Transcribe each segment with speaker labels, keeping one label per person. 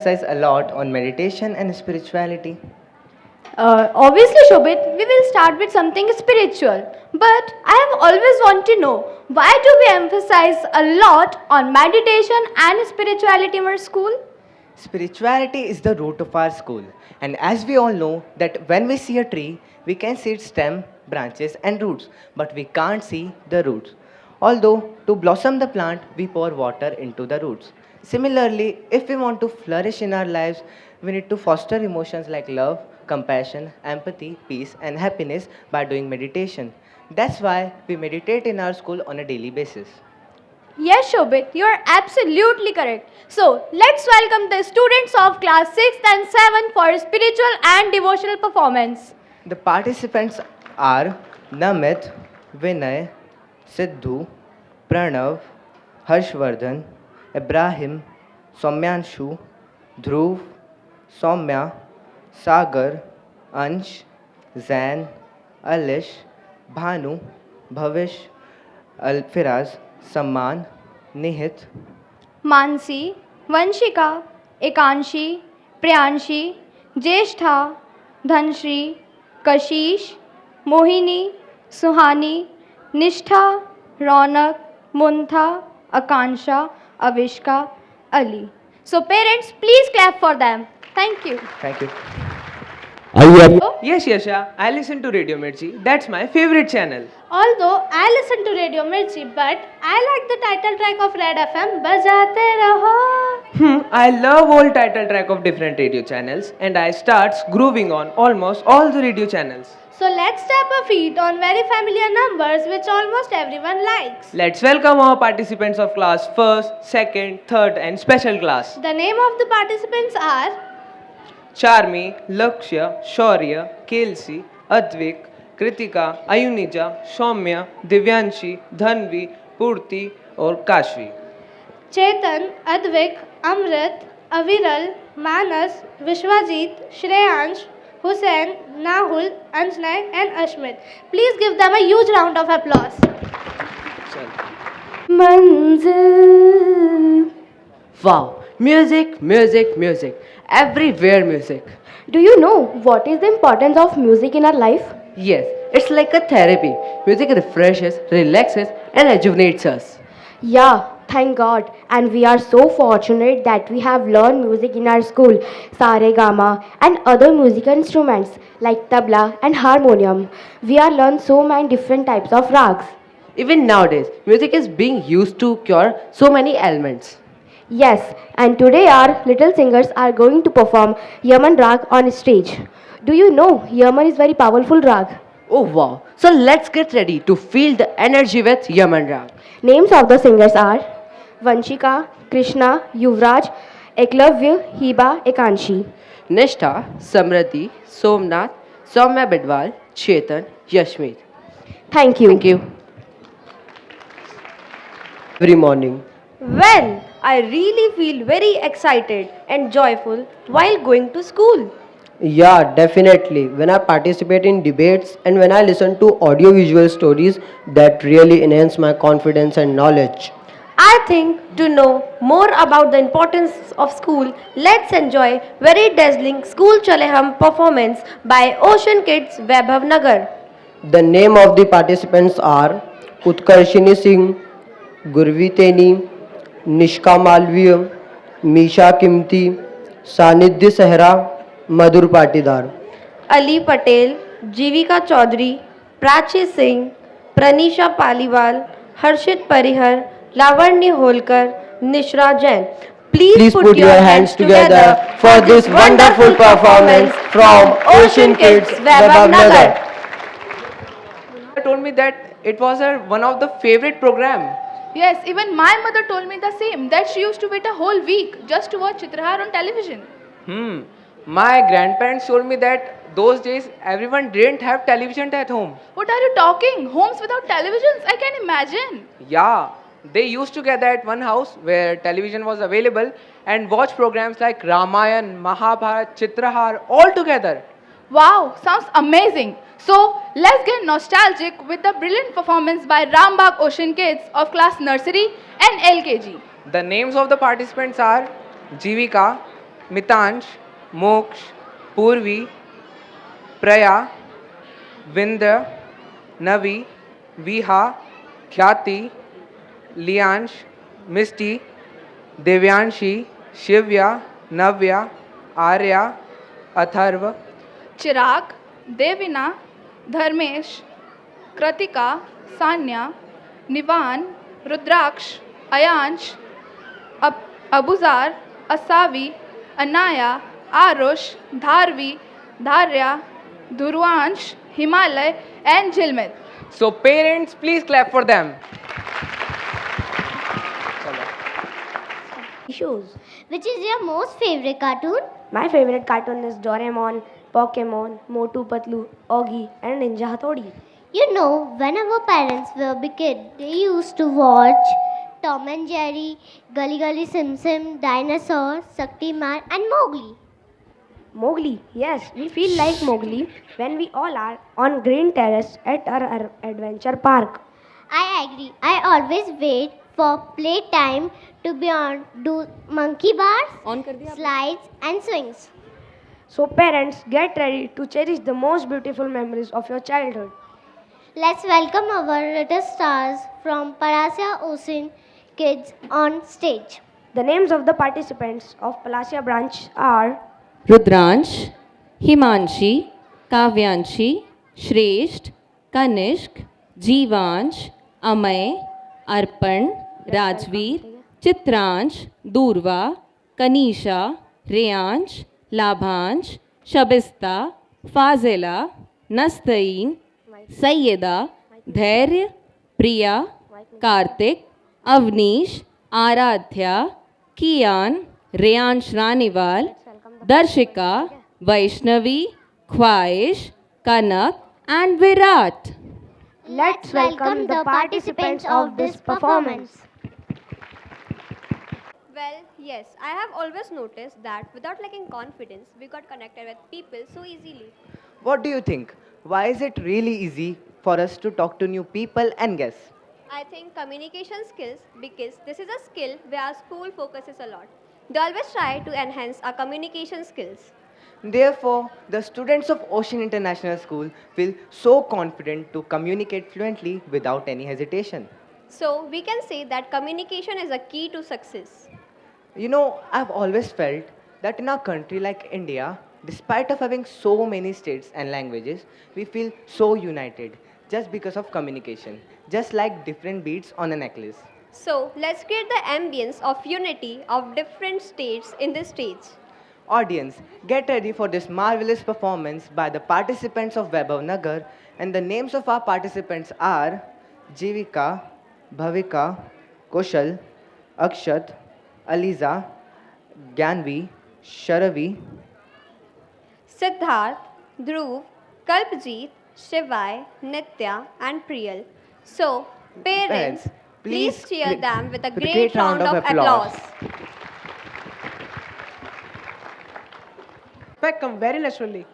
Speaker 1: emphasize a lot on meditation and spirituality.
Speaker 2: Obviously, Shobit, we will start with something spiritual. But I have always wanted to know why do we emphasize a lot on meditation and spirituality in our school?
Speaker 1: Spirituality is the root of our school, and as we all know that when we see a tree, we can see its stem, branches and roots, but we can't see the roots. Although to blossom the plant, we pour water into the roots. Similarly, if we want to flourish in our lives, we need to foster emotions like love, compassion, empathy, peace and happiness by doing meditation. That's why we meditate in our school on a daily basis.
Speaker 2: Yes, Shobit, you are absolutely correct. So, let's welcome the students of class 6th and 7th for spiritual and devotional performance.
Speaker 1: The participants are Namit, Vinay, Siddhu, Pranav, Harshvardhan, Ibrahim, Somyanshu, Dhruv, Soumya, Sagar, Ansh, Zain, Alish, Bhanu, Bhavish, Alfiraz, Samman, Nihit,
Speaker 2: Mansi, Vanshika, एकांशी, Priyanshi, ज्येष्ठा, धनश्री, कशिश, मोहिनी, सुहानी, निष्ठा, रौनक, मुंथा, आकांक्षा, Avishka, Ali. So parents, please clap for them. Thank you.
Speaker 1: thank you.
Speaker 3: Yes, Yasha, I listen to Radio Mirchi. That's my favorite channel.
Speaker 2: Although I listen to Radio Mirchi, but I like the title track of Red FM, Bajate Raho.
Speaker 3: I love all title track of different radio channels and I starts grooving on almost all the radio channels.
Speaker 2: So let's tap our feet on very familiar numbers which almost everyone likes.
Speaker 3: Let's welcome our participants of class 1st, 2nd, 3rd and special class.
Speaker 2: The name of the participants are
Speaker 3: Charmi, Lakshya, Shaurya, Kelsey, Advik, Kritika, Ayunija, Soumya, Divyanshi, Dhanvi, Purti और Kashvi.
Speaker 2: Chetan, Advik, Amrit, Aviral, Manas, Vishwajit, Shreyansh, Hussain, Nahul, Anjanay and Ashmit. Please give them a huge round of applause. Manzil.
Speaker 4: Wow, music, music, music. Everywhere music.
Speaker 5: Do you know what is the importance of music in our life?
Speaker 4: Yes, it's like a therapy. Music refreshes, relaxes, and rejuvenates us.
Speaker 5: Yeah, thank God. And we are so fortunate that we have learned music in our school, Sare Gama, and other musical instruments like tabla and harmonium. We are learned so many different types of rags.
Speaker 4: Even nowadays, music is being used to cure so many ailments.
Speaker 5: Yes, and today our little singers are going to perform Yaman Rag on stage. Do you know Yaman is very powerful rag?
Speaker 4: Oh wow. So let's get ready to feel the energy with Yaman Rag.
Speaker 5: Names of the singers are Vanshika, Krishna, Yuvraj, Eklavya, Hiba, Ekanshi.
Speaker 4: Nishtha, Samrati, Somnath, Soumya Bidwal, Chetan, Yashmeet.
Speaker 5: Thank you.
Speaker 4: Thank you.
Speaker 6: Every morning.
Speaker 7: Well, I really feel very excited and joyful while going to school.
Speaker 6: Yeah, definitely. When I participate in debates and when I listen to audiovisual stories, that really enhance my confidence and knowledge.
Speaker 7: I think to know more about the importance of school, let's enjoy very dazzling School Chale Hum performance by Ocean Kids Vaibhav Nagar.
Speaker 6: The name of the participants are Utkarshini Singh, Gurvi Teni, Nishka Malviya, Misha Kimti, Sanidhya Sehra, Madhur Patidar.
Speaker 7: Ali Patel, Jivika Chaudhary, Prachi Singh, Pranisha Paliwal, Harshit Parihar, Lavanya Holkar, Nishra Jain.
Speaker 6: Please put your hands together for this wonderful performance from Ocean Kids Vaibhav Nagar.
Speaker 3: Told me that it was one of the favorite program.
Speaker 8: Yes, even my mother told me the same, that she used to wait a whole week just to watch Chitrahar on television.
Speaker 3: My grandparents told me that those days everyone didn't have television at home.
Speaker 8: What are you talking? Homes without televisions? I can imagine.
Speaker 3: Yeah, they used to gather at one house where television was available and watch programs like Ramayan, Mahabharat, Chitrahar all together.
Speaker 8: Wow, sounds amazing. So, let's get nostalgic with the brilliant performance by Rambagh Ocean Kids of class nursery and LKG.
Speaker 3: The names of the participants are Jivika, Mitansh, Moksh, Purvi, Praya, Vindya, Navi, Viha, Khyati, Liansh, Misty, Devyanshi, Shivya, Navya, Arya, Atharva,
Speaker 8: Chirag, Devina, Dharmesh, Kratika, Sanya, Nivan, Rudraksh, Ayansh, Abuzar, Asavi, Anaya, Arush, Dharvi, Dharya, Durvansh, Himalay, and Jilmit.
Speaker 3: So parents, please clap for them.
Speaker 7: Shows.
Speaker 2: Which is your most favorite cartoon?
Speaker 7: My favorite cartoon is Doraemon, Pokemon, Motu Patlu, Oggy, and Ninja Hattori.
Speaker 2: You know, when our parents were big kids, they used to watch Tom and Jerry, Gully Gully Sim Sim, Dinosaur, Shaktiman, and Mowgli.
Speaker 7: Mowgli, yes, we feel like Mowgli when we all are on Green Terrace at our adventure park.
Speaker 2: I agree. I always wait for playtime to be on do monkey bars, slides, and swings.
Speaker 7: So, parents, get ready to cherish the most beautiful memories of your childhood.
Speaker 2: Let's welcome our little stars from Parasia Ocean Kids on stage.
Speaker 7: The names of the participants of Palacia branch are
Speaker 9: Rudransh Himanshi काव्यांशी श्रेष्ठ कनिष्क जीवांश अमय अर्पण राजवीर चित्रांश दूरवा कनीशा रेयांश लाभांश शबिस्ता फाजिला नस्तईन सैयदा धैर्य प्रिया कार्तिक अवनीश आराध्या कियान रेयांश रानीवाल दर्शिका वैष्णवी ख्वाहिश कनक and Virat.
Speaker 7: Let's welcome the participants of this performance.
Speaker 10: Well, yes, I have always noticed that without lacking confidence, we got connected with people so easily.
Speaker 1: What do you think? Why is it really easy for us to talk to new people and guests?
Speaker 10: I think communication skills, because this is a skill where our school focuses a lot. They always try to enhance our communication skills.
Speaker 1: Therefore, the students of Ocean International School feel so confident to communicate fluently without any hesitation.
Speaker 10: So, we can say that communication is a key to success.
Speaker 1: You know, I've always felt that in a country like India, despite of having so many states and languages, we feel so united just because of communication, just like different beads on a necklace.
Speaker 10: So, let's create the ambience of unity of different states in this stage.
Speaker 1: Audience, get ready for this marvelous performance by the participants of Vaibhav Nagar, and the names of our participants are Jivika, Bhavika, Kushal, Akshat, Aliza, Gyanvi, Sharavi,
Speaker 10: Siddharth, Dhruv, Kalpjeet, Shivai, Nitya, and Priyal. So, parents, please cheer them with a great round of applause.
Speaker 3: Come very naturally.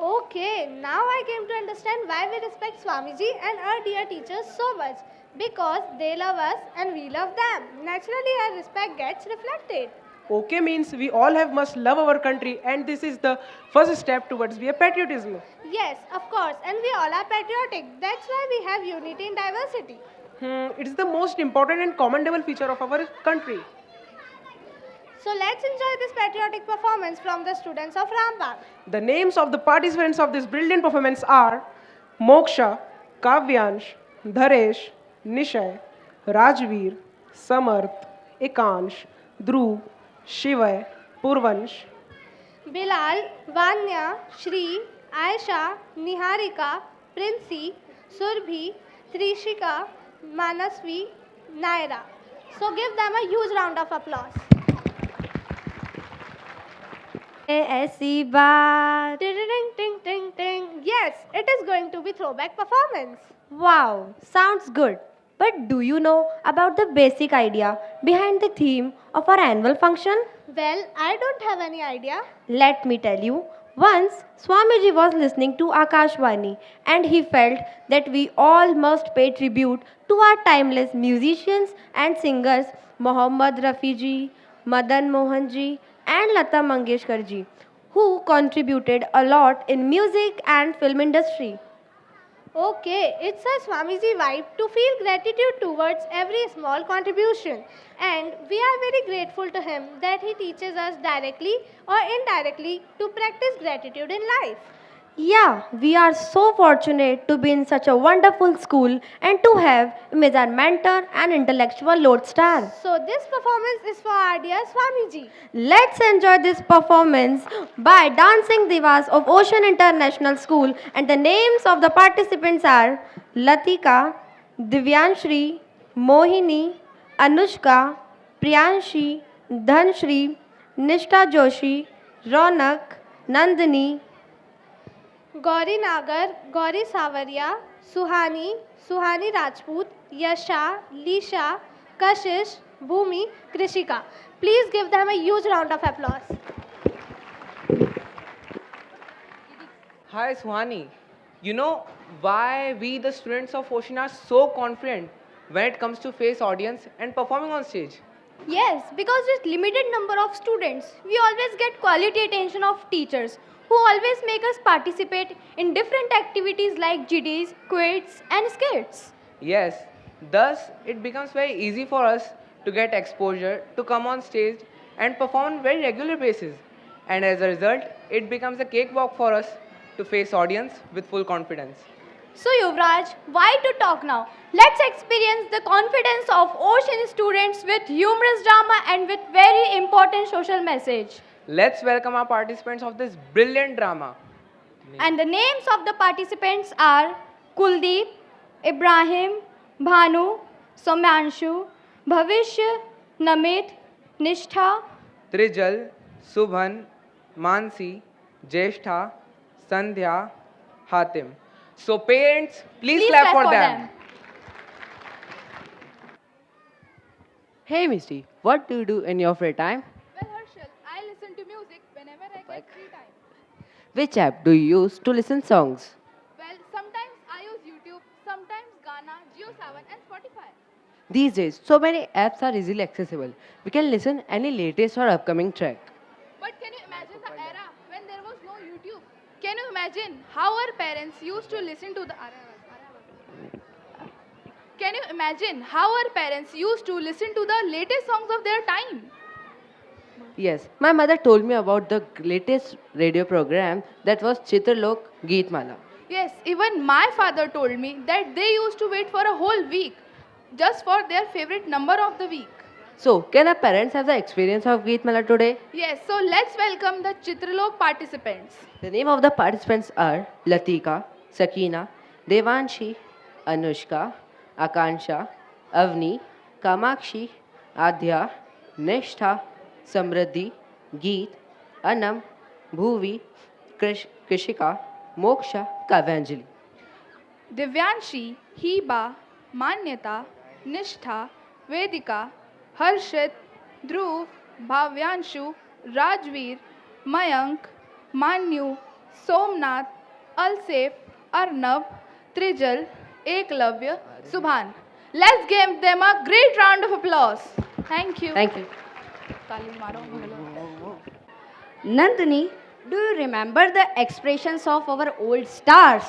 Speaker 2: Okay, now I came to understand why we respect Swamiji and our dear teachers so much. Because they love us and we love them. Naturally, our respect gets reflected.
Speaker 11: Okay means we all have must love our country, and this is the first step towards be a patriotism.
Speaker 2: Yes, of course, and we all are patriotic. That's why we have unity in diversity.
Speaker 11: It is the most important and commendable feature of our country.
Speaker 2: So let's enjoy this patriotic performance from the students of Rambagh.
Speaker 11: The names of the participants of this brilliant performance are Moksha, Kavyansh, Dharesh, Nishay, Rajveer, Samarth, Ekansh, Dhruv, Shivay, Purvansh.
Speaker 2: Bilal, Vanya, Shri, Aisha, Niharika, Princey, Surbhi, Trishika, Manasvi, Naira. So give them a huge round of applause.
Speaker 7: ऐसी बात.
Speaker 2: Ting ting ting ting. Yes, it is going to be throwback performance.
Speaker 7: Wow, sounds good. But do you know about the basic idea behind the theme of our annual function?
Speaker 2: Well, I don't have any idea.
Speaker 7: Let me tell you. Once, Swamiji was listening to Akashvani and he felt that we all must pay tribute to our timeless musicians and singers Mohammad Rafi ji, Madan Mohan ji, and Lata Mangeshkar ji, who contributed a lot in music and film industry.
Speaker 2: Okay, it's a Swamiji vibe to feel gratitude towards every small contribution. And we are very grateful to him that he teaches us directly or indirectly to practice gratitude in life.
Speaker 7: Yeah, we are so fortunate to be in such a wonderful school and to have him as our mentor and intellectual lodestar.
Speaker 2: So this performance is for our dear Swamiji.
Speaker 7: Let's enjoy this performance by Dancing Divas of Ocean International School, and the names of the participants are Latika, Divyanshri, Mohini, Anushka, Priyanshi, Dhanshri, Nishtha Joshi, Ronak, Nandini,
Speaker 2: Gauri Nagar, Gauri Savaria, Suhani, Suhani Rajput, Yasha, Lisha, Kashish, Bhumi, Krishika. Please give them a huge round of applause.
Speaker 3: Hi Suhani. You know why we the students of Ocean are so confident when it comes to face audience and performing on stage?
Speaker 10: Yes, because with limited number of students, we always get quality attention of teachers who always make us participate in different activities like GDs, quiz and skits.
Speaker 3: Yes, thus it becomes very easy for us to get exposure to come on stage and perform on very regular basis. And as a result, it becomes a cakewalk for us to face audience with full confidence.
Speaker 10: So Yuvraj, why to talk now? Let's experience the confidence of Ocean students with humorous drama and with very important social message.
Speaker 3: Let's welcome our participants of this brilliant drama.
Speaker 10: And the names of the participants are Kuldeep, Ibrahim, Bhanu, Somyanshu, Bhavishya, Namit, Nishtha,
Speaker 3: Trijal, Subhan, Mansi, Jeshtha, Sandhya, Hatim. So parents, please clap for them.
Speaker 4: Hey Misty, what do you do in your free time?
Speaker 8: Well, Harshal, I listen to music whenever I get free time.
Speaker 4: Which app do you use to listen songs?
Speaker 8: Well, sometimes I use YouTube, sometimes Ghana, Jio7 and Spotify.
Speaker 4: These days, so many apps are easily accessible. We can listen any latest or upcoming track.
Speaker 8: But can you imagine the era when there was no YouTube? Can you imagine how our parents used to listen to the Can you imagine how our parents used to listen to the latest songs of their time?
Speaker 4: Yes, my mother told me about the latest radio program that was Chitralok Geetmala.
Speaker 8: Yes, even my father told me that they used to wait for a whole week just for their favorite number of the week.
Speaker 4: So, can our parents have the experience of Geetmala today?
Speaker 8: Yes, so let's welcome the Chitralok participants.
Speaker 4: The name of the participants are Latika, Sakina, Devanshi, Anushka, Akansha, Avni, Kamakshi, Adhya, Nishtha, Samriddhi, Geet, Anam, Bhuvi, Krishika, Moksha, Kavyanjali.
Speaker 8: Divyanshi, Hiba, Manyata, Nishtha, Vedika, Harshit, Dhruv, Bhavyanshu, Rajveer, Mayank, Manyu, Somnath, Alsef, Arnab, Trijal, Eklavya, Subhan. Let's give them a great round of applause. Thank you.
Speaker 4: Thank you.
Speaker 10: Nandini, do you remember the expressions of our old stars?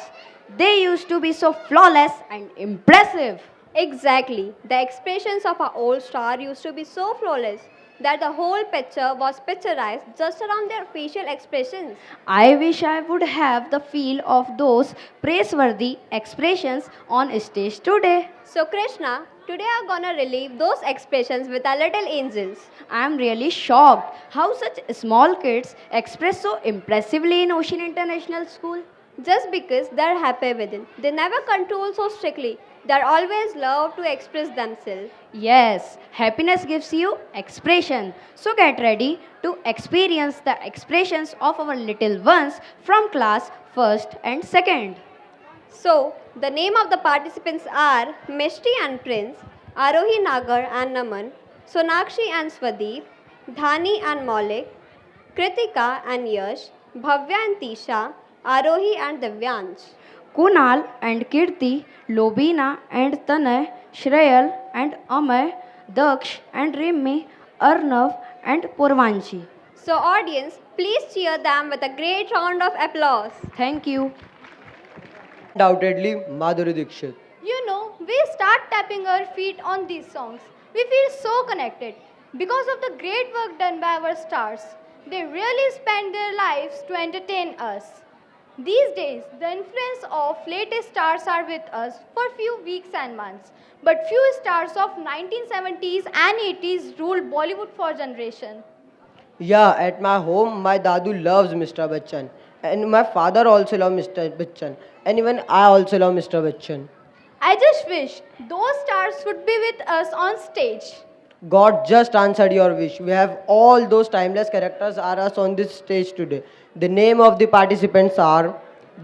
Speaker 10: They used to be so flawless and impressive.
Speaker 12: Exactly. The expressions of our old star used to be so flawless that the whole picture was picturized just around their facial expressions.
Speaker 10: I wish I would have the feel of those praiseworthy expressions on stage today.
Speaker 12: So Krishna, today I'm gonna relieve those expressions with our little angels.
Speaker 10: I am really shocked how such small kids express so impressively in Ocean International School.
Speaker 12: Just because they're happy within, they never control so strictly. They're always love to express themselves.
Speaker 10: Yes, happiness gives you expression. So get ready to experience the expressions of our little ones from class 1st and 2nd.
Speaker 12: So, the name of the participants are Mishti and Prince, Arohi Nagar and Naman, Sonakshi and Swadeep, Dhani and Maulik, Kritika and Yash, Bhavya and Tisha, Arohi and Divyansh.
Speaker 10: Kunal and Kirti, Lobina and Tanay, Shreyal and Amay, Daksh and Rimmi, Arnav and Purvanshi.
Speaker 12: So, audience, please cheer them with a great round of applause.
Speaker 7: Thank you.
Speaker 6: Undoubtedly, Madhuri Dixit.
Speaker 10: You know, we start tapping our feet on these songs. We feel so connected because of the great work done by our stars. They really spend their lives to entertain us. These days, the influence of latest stars are with us for few weeks and months. But few stars of 1970s and 80s ruled Bollywood for a generation.
Speaker 6: Yeah, at my home, my dadu loves Mr. Bachchan. And my father also loves Mr. Bachchan. And even I also love Mr. Bachchan.
Speaker 10: I just wish those stars would be with us on stage.
Speaker 6: God just answered your wish. We have all those timeless characters are us on this stage today. The name of the participants are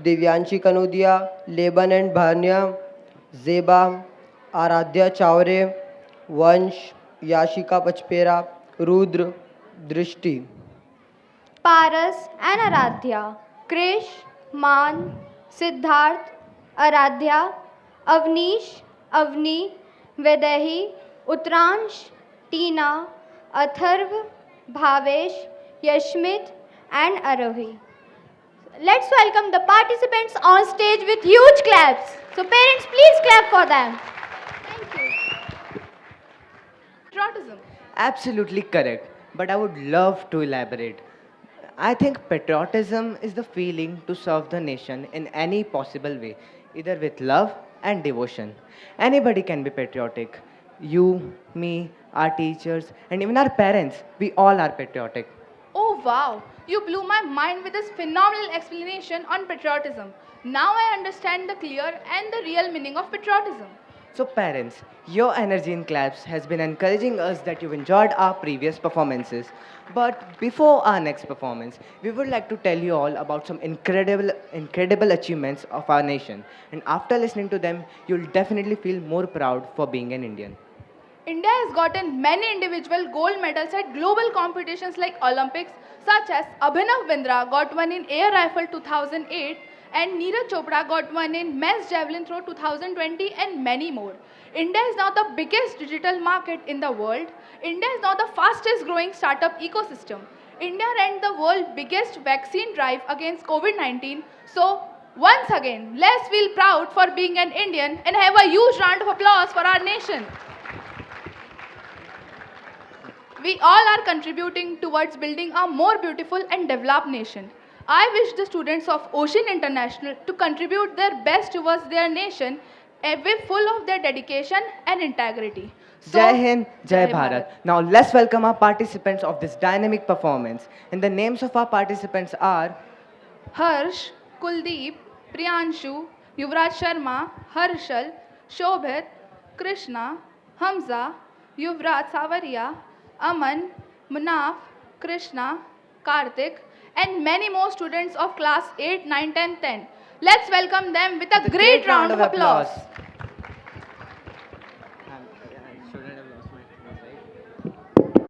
Speaker 6: Divyanshi Kanodia, Leban and Bhanya, Zeba, Aradhya Chawre, Vansh, Yashika Pachpera, Rudra, Drishti.
Speaker 10: Paras and Aradhya, Krish, Man, Siddharth, Aradhya, Avnish, Avni, Vedehi, Utransh, Tina, Atharv, Bhavesh, Yashmit and Arohi. Let's welcome the participants on stage with huge claps. So parents, please clap for them. Thank you.
Speaker 8: Patriotism.
Speaker 1: Absolutely correct, but I would love to elaborate. I think patriotism is the feeling to serve the nation in any possible way, either with love and devotion. Anybody can be patriotic. You, me, our teachers, and even our parents, we all are patriotic.
Speaker 8: Oh wow, you blew my mind with this phenomenal explanation on patriotism. Now I understand the clear and the real meaning of patriotism.
Speaker 1: So parents, your energy in claps has been encouraging us that you've enjoyed our previous performances. But before our next performance, we would like to tell you all about some incredible achievements of our nation. And after listening to them, you'll definitely feel more proud for being an Indian.
Speaker 8: India has gotten many individual gold medals at global competitions like Olympics, such as Abhinav Bindra got one in air rifle 2008 and Neeraj Chopra got one in men's javelin throw 2020 and many more. India is now the biggest digital market in the world. India is now the fastest growing startup ecosystem. India ran the world's biggest vaccine drive against COVID-19. So once again, let's feel proud for being an Indian and have a huge round of applause for our nation. We all are contributing towards building a more beautiful and developed nation. I wish the students of Ocean International to contribute their best towards their nation, with full of their dedication and integrity. So,
Speaker 1: Jai Hind, Jai Bharat. Now let's welcome our participants of this dynamic performance. And the names of our participants are
Speaker 8: Harsh, Kuldeep, Priyanshu, Yuvraj Sharma, Harshal, Shobhit, Krishna, Hamza, Yuvraj Savaria, Aman, Munaf, Krishna, Karthik, and many more students of class 8, 9, 10, 10. Let's welcome them with a great round of applause.